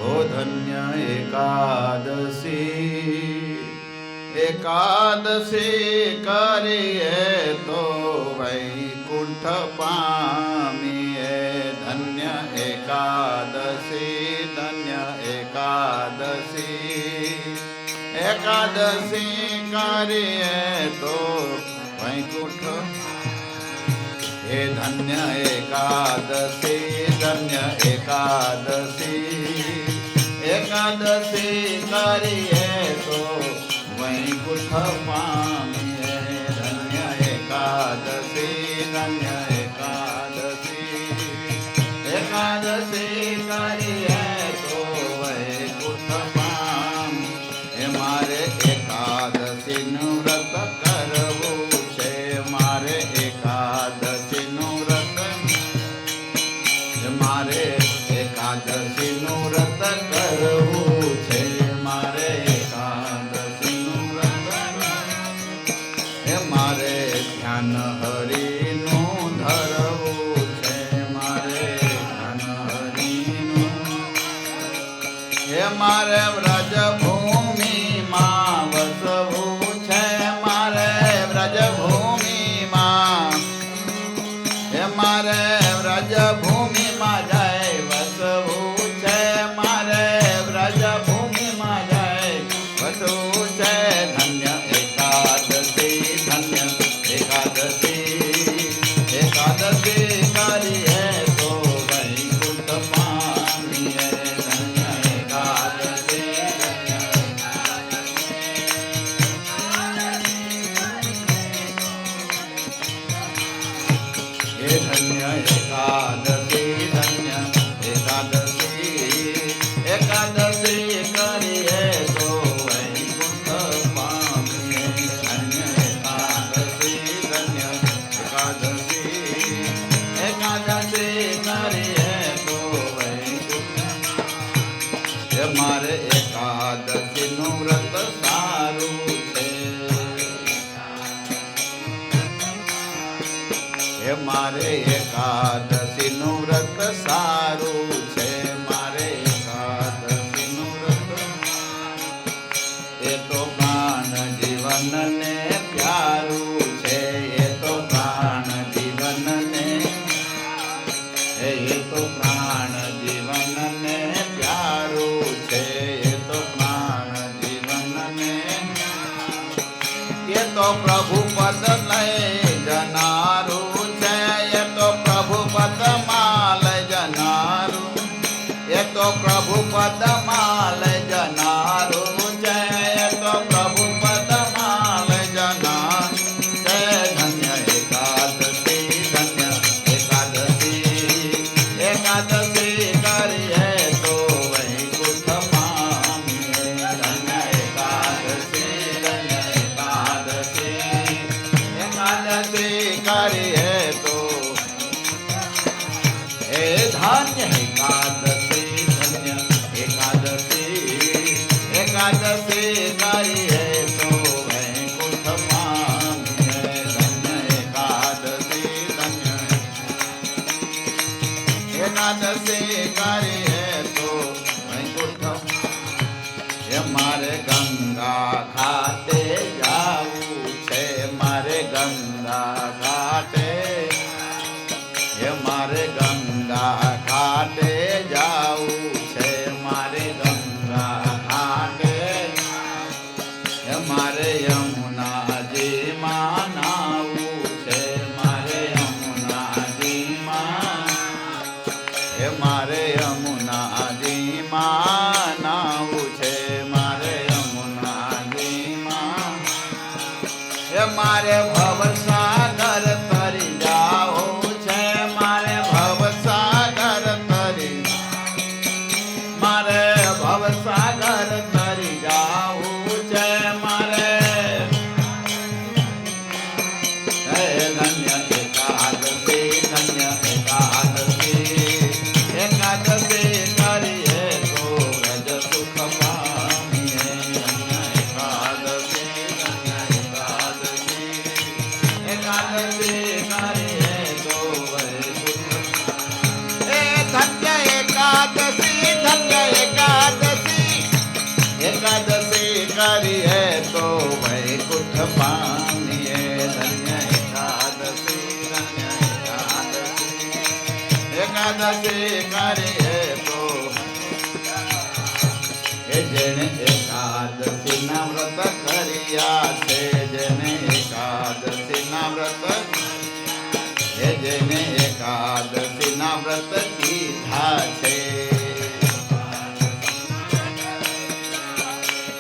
ओ धन्य एकादशी एकादशी करिए तो वैकुंठ पामिए धन्य एकादशी एकादशी करिए तो वैकुंठ हे धन्य एकादशी एकादशी करिए तो वैकुंठ पामिए धन्य एकादशी एकादशी करिए तो वैकुंठ पामिए मारे एकादशी नु व्रत करवू छे मारे एकादशी नु व्रत मारे एकादशी नु व्रत करवू छे मारे एकादशी नु व्रत मारे ध्यान हरि नु धरवू छे मारे ध्यान हरि नु मारे व्रज भूमि मां वसवू छे मारे व्रज भूमि मां मारे व्रज भूमि मां जाय वसवू छे मारे व्रज भूमि मां जाय वसवू छे धन्य एकादशी एकादशी करिए तो वैकुंठ पामिए धन्य एकादशी हे धन्य एकादशी एकादशी करिए तो वैकुंठ पामिए धन्य एकादशी एकादशी करिए तो वैकुंठ मारे एकादशी नु व्रत सारू छे मारे एकादशी नु व्रत सारू छे मारे एकादशी नु व्रत ए तो प्राण जीवन ने प्यारू छे ए तो प्राण जीवन ने ए तो प्राण जीवन ने प्यारू छे ए तो प्राण जीवन ने ये तो प्रभु पद लय जनारू तो प्रभु पद माल जनारू ये तो प्रभु पद माल जनारू जय तो प्रभु पद माल जनारू जय धन्य एकादशी एकादशी करिए तो वैकुंठ पामिए धन्य एकादशी एकादशी करिए तो धन्य एकादशी एकादशी करिए तो वैकुंठ पामिए धन्य एकादशी करिए तो वैकुंठ मारे गंगा घाटे जाऊ छे मारे गंगा घाटे मारे गंगा घाटे जाऊ छे मारे गंगा घाटे मारे यमुना जी मां नाऊ छे मारे यमुना जी मारे यमुना जी मां नाऊ छे मारे यमुना जी मारे भवसागर तरी जाओ मारे भवसागर तरी जाऊ जय मारे धन्य एकादशी एकादशी करिए तो व्रज सुख पामिए धन्य एकादशी एकादशी करिए तो वैकुंठ धन्य एकादशी एकादशी करिए तो जेने एकादशी ना व्रत करिया छे जेने एकादशी ना व्रत जेने एकादशी ना व्रत कीधा छे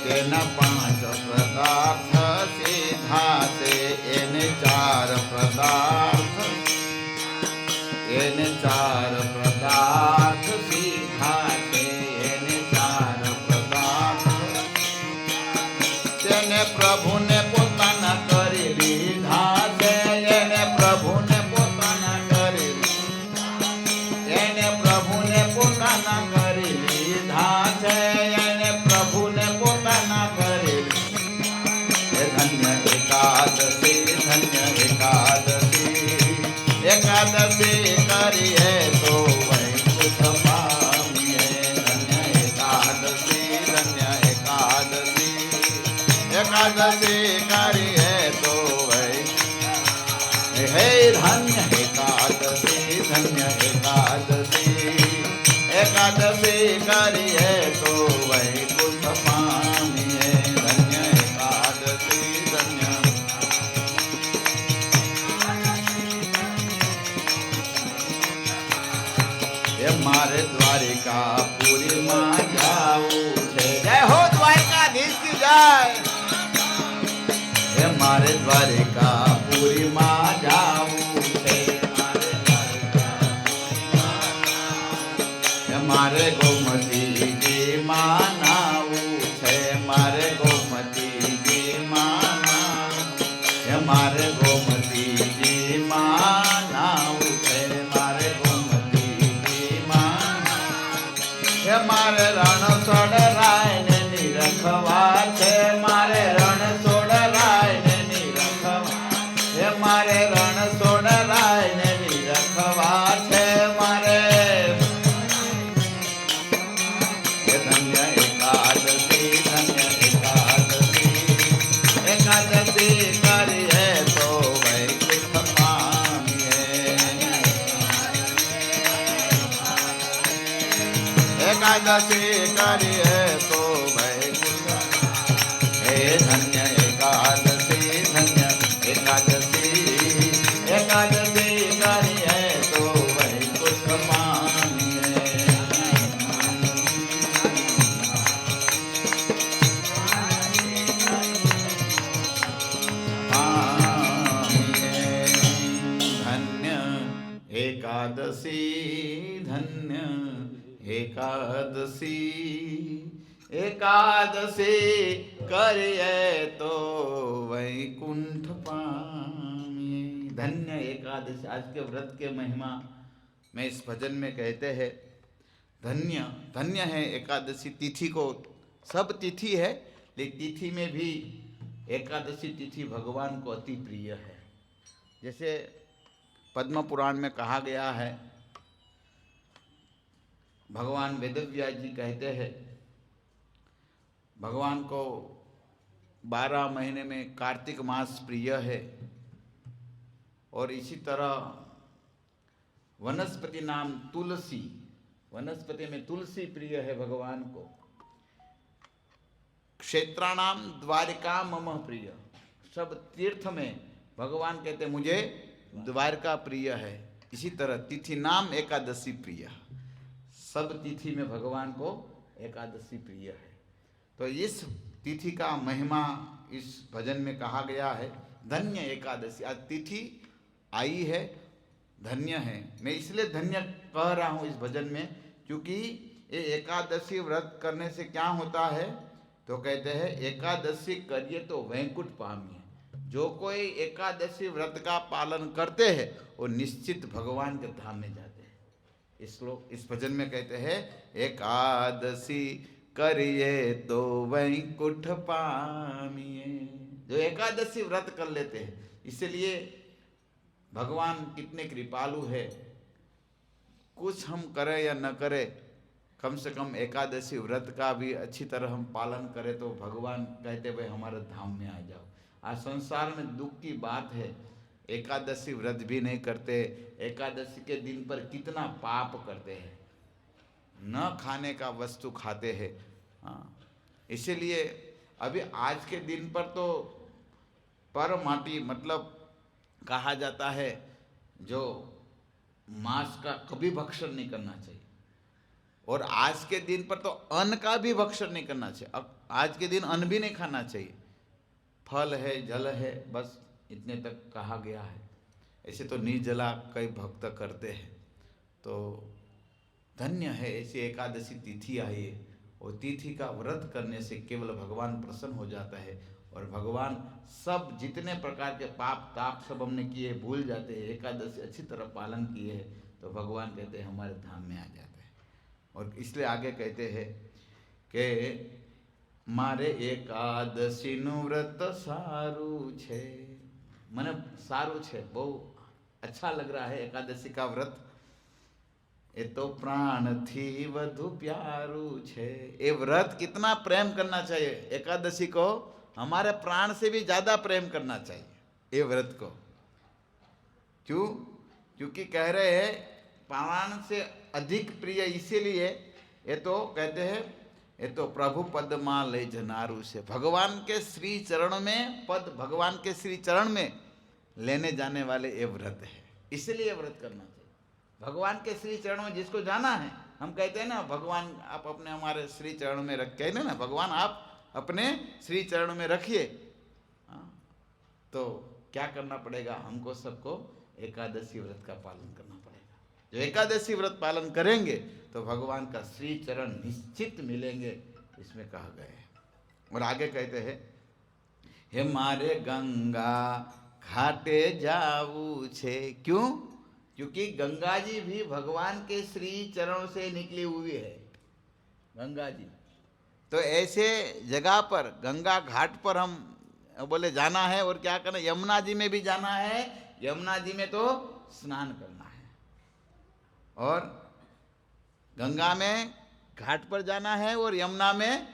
तेना 5 पदार्थ सीधा से एने 4 पदार्थ एने 4 पदार्थ सीधा छे एने 4 पदार्थ तेने प्रभु ने पोताना करी लीधा छे एने प्रभु ने पोताना करी एने प्रभु ने पोताना करी लीधा छे एने प्रभु ने पोताना करी धन्य एकादशी एकादशी करिए तो वैकुंठ पामिए धन्य एकादशी एकादशी करिए तो हे धन्य एकादशी एकादशी करिए तो वैकुंठ पामिए धन्य एकादशी मारे द्वारिका पूरी मां जाऊ छे जय हो द्वारिकाधीश की जय मारे द्वारिका पूरी मां जाऊ छे मारे गोमती जी मानाऊ छे मारे गोमती जी मानाऊ मारे गोमती जी मानाऊ मारे रण सोड़ राय ने निरखवा छे मारे रण सोड़ राय ने निरखवा मारे रण सोड़ राय ने निरखवा छे मारे धन्य एकादशी एकादशी करिए तो वैकुंठ पामिए एकादशी करिए तो वैकुंठ हे धन्य एकादशी एकादशी करिए तो वैकुंठ पामिए धन्य एकादशी धन्य एकादशी एकादशी करिए तो वैकुंठ पामिए धन्य एकादशी आज के व्रत के महिमा में इस भजन में कहते हैं धन्य धन्य है एकादशी तिथि को सब तिथि है लेकिन तिथि में भी एकादशी तिथि भगवान को अति प्रिय है जैसे पद्म पुराण में कहा गया है भगवान वेदव्यास जी कहते हैं भगवान को 12 महीने में कार्तिक मास प्रिय है और इसी तरह वनस्पति नाम तुलसी वनस्पति में तुलसी प्रिय है भगवान को क्षेत्राणाम द्वारिका मम प्रिय सब तीर्थ में भगवान कहते मुझे द्वारका प्रिय है इसी तरह तिथि नाम एकादशी प्रिय सब तिथि में भगवान को एकादशी प्रिय है तो इस तिथि का महिमा इस भजन में कहा गया है धन्य एकादशी आज तिथि आई है धन्य है मैं इसलिए धन्य कह रहा हूँ इस भजन में क्योंकि ये एकादशी व्रत करने से क्या होता है तो कहते हैं एकादशी करिए तो वैकुंठ पामिए जो कोई एकादशी व्रत का पालन करते हैं वो निश्चित भगवान के धाम में जाते हैं इस श्लोक इस भजन में कहते हैं एकादशी करिए तो वैकुंठ पामिए जो एकादशी व्रत कर लेते हैं इसलिए भगवान कितने कृपालु है कुछ हम करें या न करें कम से कम एकादशी व्रत का भी अच्छी तरह हम पालन करें तो भगवान कहते भाई हमारे धाम में आ जाओ आज संसार में दुख की बात है एकादशी व्रत भी नहीं करते, एकादशी के दिन पर कितना पाप करते हैं, न खाने का वस्तु खाते हैं। हाँ, इसीलिए अभी आज के दिन पर तो परमाटी मतलब कहा जाता है जो मांस का कभी भक्षण नहीं करना चाहिए, और आज के दिन पर तो अन्न का भी भक्षण नहीं करना चाहिए। अब आज के दिन अन्न भी नहीं खाना चाहिए, फल है, जल है, बस इतने तक कहा गया है। ऐसे तो निर्जला कई भक्त करते हैं। तो धन्य है ऐसी एकादशी तिथि आई है, और तिथि का व्रत करने से केवल भगवान प्रसन्न हो जाता है, और भगवान सब जितने प्रकार के पाप ताप सब हमने किए भूल जाते हैं। एकादशी अच्छी तरह पालन किए हैं तो भगवान कहते हैं हमारे धाम में आ जाते हैं। और इसलिए आगे कहते हैं कि मारे एकादशी नु व्रत सारू छे, મને સારું છે, બહુ अच्छा लग रहा है एकादशी का व्रत, ये तो प्राण थी वधु प्यारू छे। ये व्रत कितना प्रेम करना चाहिए, एकादशी को हमारे प्राण से भी ज्यादा प्रेम करना चाहिए ये व्रत को। क्यों? क्योंकि कह रहे हैं प्राण से अधिक प्रिय, इसीलिए ये तो कहते हैं ये तो प्रभु पद मां ले जनारू से, भगवान के श्री चरण में, पद भगवान के श्री चरण में लेने जाने वाले ये व्रत है, इसलिए ये व्रत करना चाहिए। भगवान के श्री चरण में जिसको जाना है, हम कहते हैं ना भगवान आप अपने हमारे श्री चरण में रख, कहते ना भगवान आप अपने श्री चरण में रखिए। तो क्या करना पड़ेगा हमको सबको? एकादशी व्रत का पालन करना पड़ेगा। जो एकादशी व्रत पालन करेंगे तो भगवान का श्री चरण निश्चित मिलेंगे, इसमें कहा गया है। और आगे कहते हैं हे मारे गंगा घाटे जाऊ छे। क्यों? क्योंकि गंगा जी भी भगवान के श्री चरण से निकली हुई है, गंगा जी। तो ऐसे जगह पर गंगा घाट पर हम बोले जाना है, और क्या करना, यमुना जी में भी जाना है, यमुना जी में तो स्नान करना है, और गंगा में घाट पर जाना है और यमुना में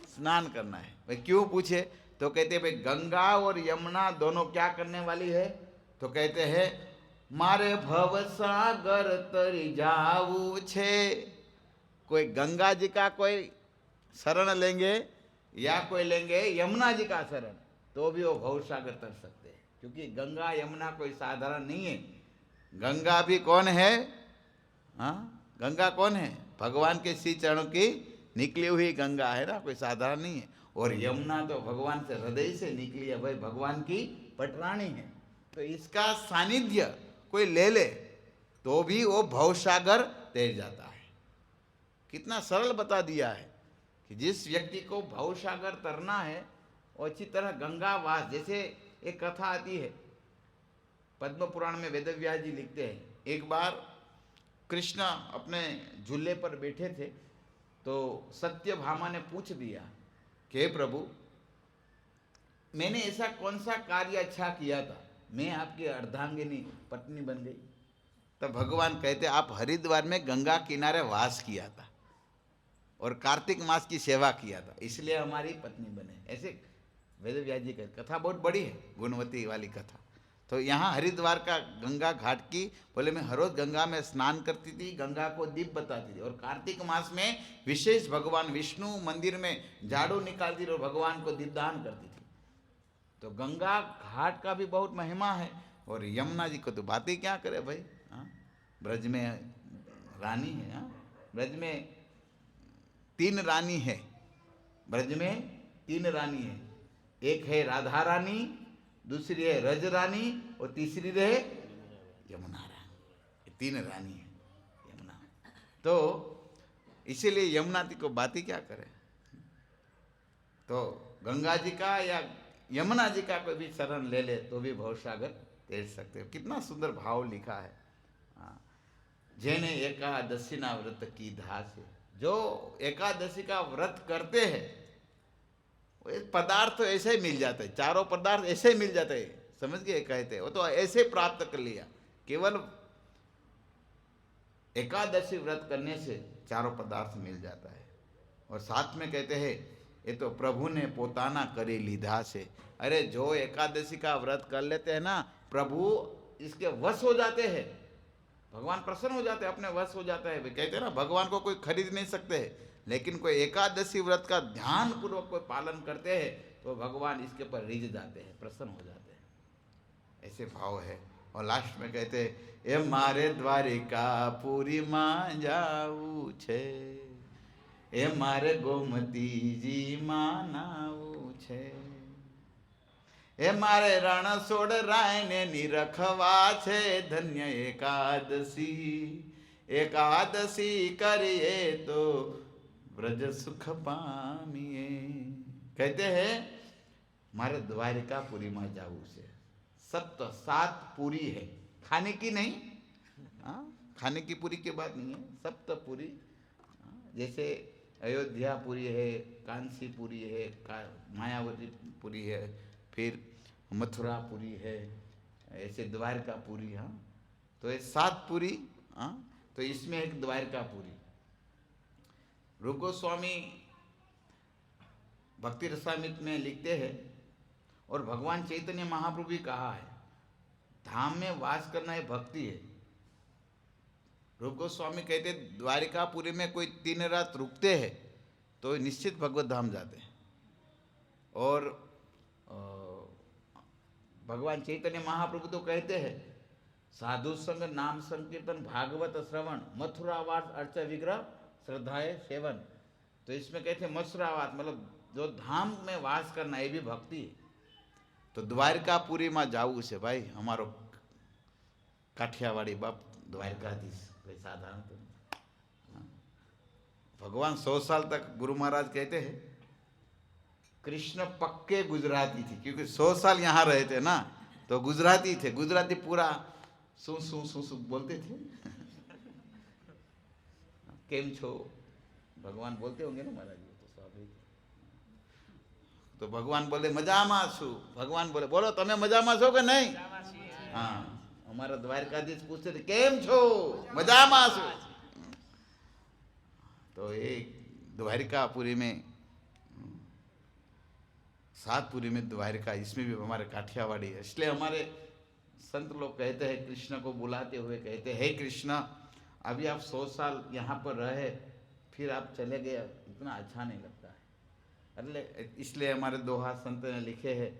स्नान करना है। भाई क्यों पूछे? तो कहते हैं भाई गंगा और यमुना दोनों क्या करने वाली है? तो कहते हैं मारे भव सागर तरी जाऊ छे। कोई गंगा जी का कोई शरण लेंगे या कोई लेंगे यमुना जी का शरण, तो भी वो भव सागर तर सकते हैं, क्योंकि गंगा यमुना कोई साधारण नहीं है। गंगा भी कौन है? हाँ, गंगा कौन है? भगवान के श्री चरणों की निकली हुई गंगा है ना, कोई साधारण नहीं है। और यमुना तो भगवान से हृदय से निकली है, भाई भगवान की पटरानी है। तो इसका सानिध्य कोई ले ले तो भी वो भवसागर तैर जाता है। कितना सरल बता दिया है कि जिस व्यक्ति को भवसागर तरना है वो अच्छी तरह गंगा वास, जैसे एक कथा आती है पद्म पुराण में, वेदव्यास जी लिखते हैं, एक बार कृष्ण अपने झूले पर बैठे थे तो सत्यभामा ने पूछ दिया कि हे प्रभु, मैंने ऐसा कौन सा कार्य अच्छा किया था, मैं आपकी अर्धांगिनी पत्नी बन गई। तो भगवान कहते आप हरिद्वार में गंगा किनारे वास किया था और कार्तिक मास की सेवा किया था, इसलिए हमारी पत्नी बने। ऐसे वेदव्यास जी की कथा बहुत बड़ी है, गुणवती वाली कथा। तो यहाँ हरिद्वार का गंगा घाट की, बोले मैं हर रोज गंगा में स्नान करती थी, गंगा को दीप बताती थी, और कार्तिक मास में विशेष भगवान विष्णु मंदिर में झाड़ू निकालती थी और भगवान को दीपदान करती थी। तो गंगा घाट का भी बहुत महिमा है। और यमुना जी को तो बात ही क्या करे भाई, हाँ, ब्रज में रानी है, हाँ, ब्रज में 3 रानी है, ब्रज में 3 रानी है, एक है राधा रानी, दूसरी है रज रानी और तीसरी रहे यमुना रानी। 3 रानी है यमुना। तो इसीलिए यमुना जी को बात ही क्या करे। तो गंगा जी का या यमुना जी का कोई भी शरण ले ले तो भी भवसागर तैर सकते हो। कितना सुंदर भाव लिखा है। जेने एकादशी ना व्रत की धास, जो एकादशी का व्रत करते हैं पदार्थ तो ऐसे ही मिल जाते हैं, चारों पदार्थ ऐसे ही मिल जाते हैं, समझ गए कहते हैं, वो तो ऐसे प्राप्त कर लिया। केवल एकादशी व्रत करने से चारों पदार्थ मिल जाता है। और साथ में कहते हैं ये तो प्रभु ने पोताना करी लीधा से। अरे जो एकादशी का व्रत कर लेते हैं ना, प्रभु इसके वश हो जाते हैं, भगवान प्रसन्न हो जाते हैं, अपने वश हो जाता है। कहते हैं ना, भगवान को कोई खरीद नहीं सकते है, लेकिन कोई एकादशी व्रत का ध्यान पूर्वक कोई पालन करते हैं तो भगवान इसके ऊपर रिझ जाते हैं, प्रसन्न हो जाते हैं, ऐसे भाव है। और लास्ट में कहते हैं, ए मारे द्वारिका पूरी मां जाऊ छे, ए मारे गोमती जी मानाऊ छे, ए मारे रणछोड़ राय ने निरखवा छे, धन्य एकादशी एकादशी करिए तो ब्रज सुख पामिए। कहते हैं मारे द्वारिकापुरी में जाऊ से, सप्त 7 पूरी है, खाने की नहीं, खाने की पूरी की बात नहीं है, सप्तपुरी। जैसे अयोध्यापुरी है, कांसीपुरी है, मायावती पुरी है, फिर मथुरापुरी है, ऐसे द्वारकापुरी। हाँ, तो ये 7 पुरी। हाँ, तो इसमें एक द्वारकापुरी। रूप गोस्वामी भक्ति रसामृत में लिखते हैं, और भगवान चैतन्य महाप्रभु भी कहा है, धाम में वास करना ये भक्ति है। रूप गोस्वामी कहते द्वारिकापुरी में कोई 3 रात रुकते हैं तो निश्चित भगवत धाम जाते हैं। और भगवान चैतन्य महाप्रभु तो कहते हैं, साधु संग नाम संकीर्तन भागवत श्रवण मथुरावास अर्च विग्रह श्रद्धाए सेवन। तो इसमें कहते हैं मथुरावास मतलब जो धाम में वास करना, ये भी भक्ति है। तो द्वारकापुरी में जाऊ से भाई, हमारो काठियावाड़ी बाप द्वारकाधीश, कोई साधारण तो नहीं। भगवान 100 साल तक, गुरु महाराज कहते हैं, कृष्ण पक्के गुजराती थे, क्योंकि 100 साल यहाँ रहे थे ना, तो गुजराती थे। गुजराती पूरा सू सू सू सू बोलते थे। केम छो भगवान बोलते होंगे ना महाराज, तो स्वाभाविक। तो भगवान बोले मजामा छू, भगवान बोले बोलो तमे मजामा छो के नहीं? हाँ, हमारा द्वारकाधीश पूछते थे केम छो, मजामा छू। तो एक द्वारिकापुरी में, 7 पुरी में द्वारिका, इसमें भी हमारे काठियावाड़ी है। इसलिए हमारे संत लोग कहते हैं, कृष्ण को बुलाते हुए कहते हैं, हे कृष्ण, अभी आप 100 साल यहाँ पर रहे, फिर आप चले गए, इतना अच्छा नहीं लगता है। इसलिए हमारे दोहा संत ने लिखे हैं,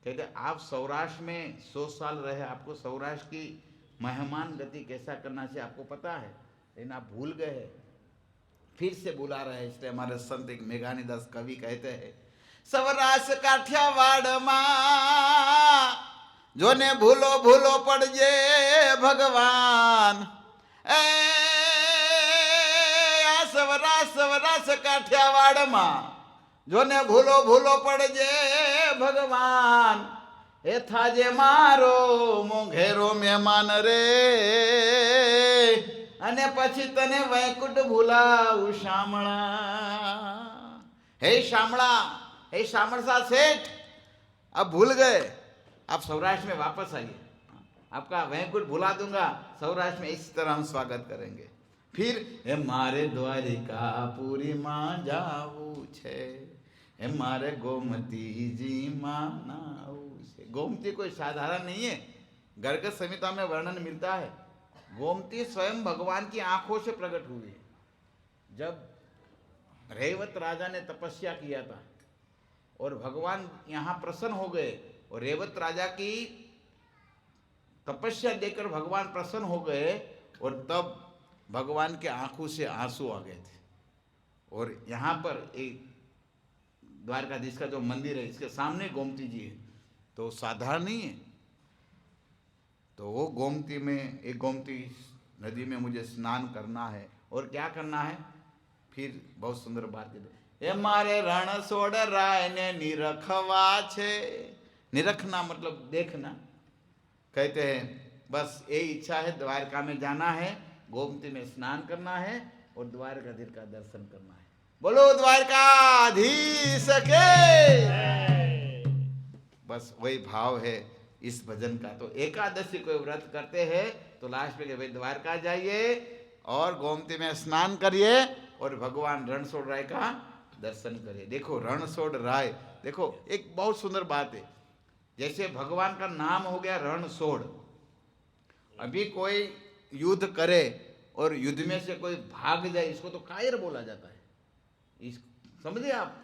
कहते आप सौराष्ट्र में 100 साल रहे, आपको सौराष्ट्र की मेहमान गति कैसा करना चाहिए आपको पता है, लेकिन आप भूल गए हैं, फिर से बुला रहे हैं। इसलिए हमारे संत एक मेघानीदास कवि कहते हैं, सौराष्ट्र काठियावाड़ मां जोने भूलो भूलो पड़जे भगवान, ए सौराष्ट्र काठियावाड़ मां जोने भूलो भूलो पड़जे भगवान, ए थाजे मारो मोघेरो मेहमान रे, अने पछी तने वैकुंठ भूलाऊ शामळा। हे शामळा, हे शामळसा सेठ, अब भूल गए, आप सौराष्ट्र में वापस आइए, आपका वैकुंठ भुला दूंगा, सौराष्ट्र में इस तरह हम स्वागत करेंगे। फिर हे मारे द्वारिका पूरी मां जाऊ छे, हे मारे गोमती जी मानाऊ छे। गोमती कोई साधारण नहीं है, गर्ग संहिता में वर्णन मिलता है, गोमती स्वयं भगवान की आंखों से प्रकट हुई है। जब रेवत राजा ने तपस्या किया था और भगवान यहाँ प्रसन्न हो गए, और रेवत राजा की तपस्या देखकर भगवान प्रसन्न हो गए, और तब भगवान के आंखों से आंसू आ गए थे। और यहाँ पर एक द्वारकाधीश का जो मंदिर है, इसके सामने गोमती जी है, तो साधारण नहीं है। तो वो गोमती में, एक गोमती नदी में मुझे स्नान करना है, और क्या करना है, फिर बहुत सुंदर बात है, ये मारे रणछोड़ राय ने निरखवा छे। निरखना मतलब देखना। कहते हैं बस ये इच्छा है, द्वारका में जाना है, गोमती में स्नान करना है, और द्वारकाधीश का दर्शन करना है। बोलो द्वारकाधीश के। बस वही भाव है इस भजन का। तो एकादशी कोई व्रत करते हैं तो लास्ट में भाई द्वारका जाइए और गोमती में स्नान करिए, और भगवान रणछोड़ राय का दर्शन करिए। देखो रणछोड़ राय, देखो एक बहुत सुंदर बात है, जैसे भगवान का नाम हो गया रणछोड़। अभी कोई युद्ध करे और युद्ध में से कोई भाग जाए, इसको तो कायर बोला जाता है। इस समझे आप,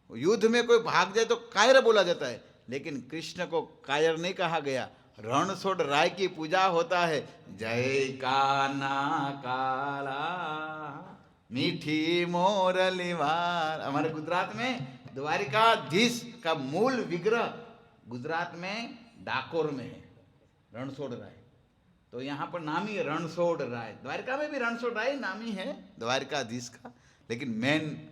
युद्ध में कोई भाग जाए तो कायर बोला जाता है, लेकिन कृष्ण को कायर नहीं कहा गया। रणछोड़ राय की पूजा होता है। जय काना काला मीठी मोरलीवार। हमारे गुजरात में द्वारिकाधीश का मूल विग्रह गुजरात में डाकोर में है, रणछोड़ राय। तो यहाँ पर नाम ही रणछोड़ राय। द्वारका में भी रणछोड़ राय नाम ही है द्वारकाधीश का, लेकिन मेन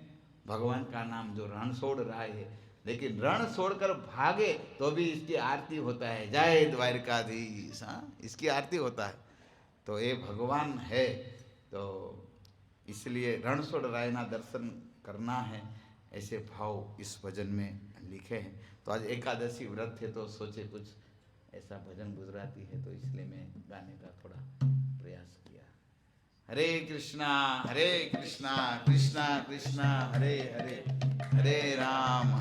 भगवान का नाम जो रणछोड़ राय है। लेकिन रण छोड़कर भागे तो भी इसकी आरती होता है, जय द्वारकाधीश। हाँ, इसकी आरती होता है। तो ये भगवान है, तो इसलिए रणछोड़ राय ना दर्शन करना है, ऐसे भाव इस भजन में लिखे हैं। तो आज एकादशी व्रत है, तो सोचे कुछ ऐसा भजन गुजराती है, तो इसलिए मैं गाने का थोड़ा प्रयास किया। हरे कृष्णा कृष्णा कृष्णा हरे हरे, हरे राम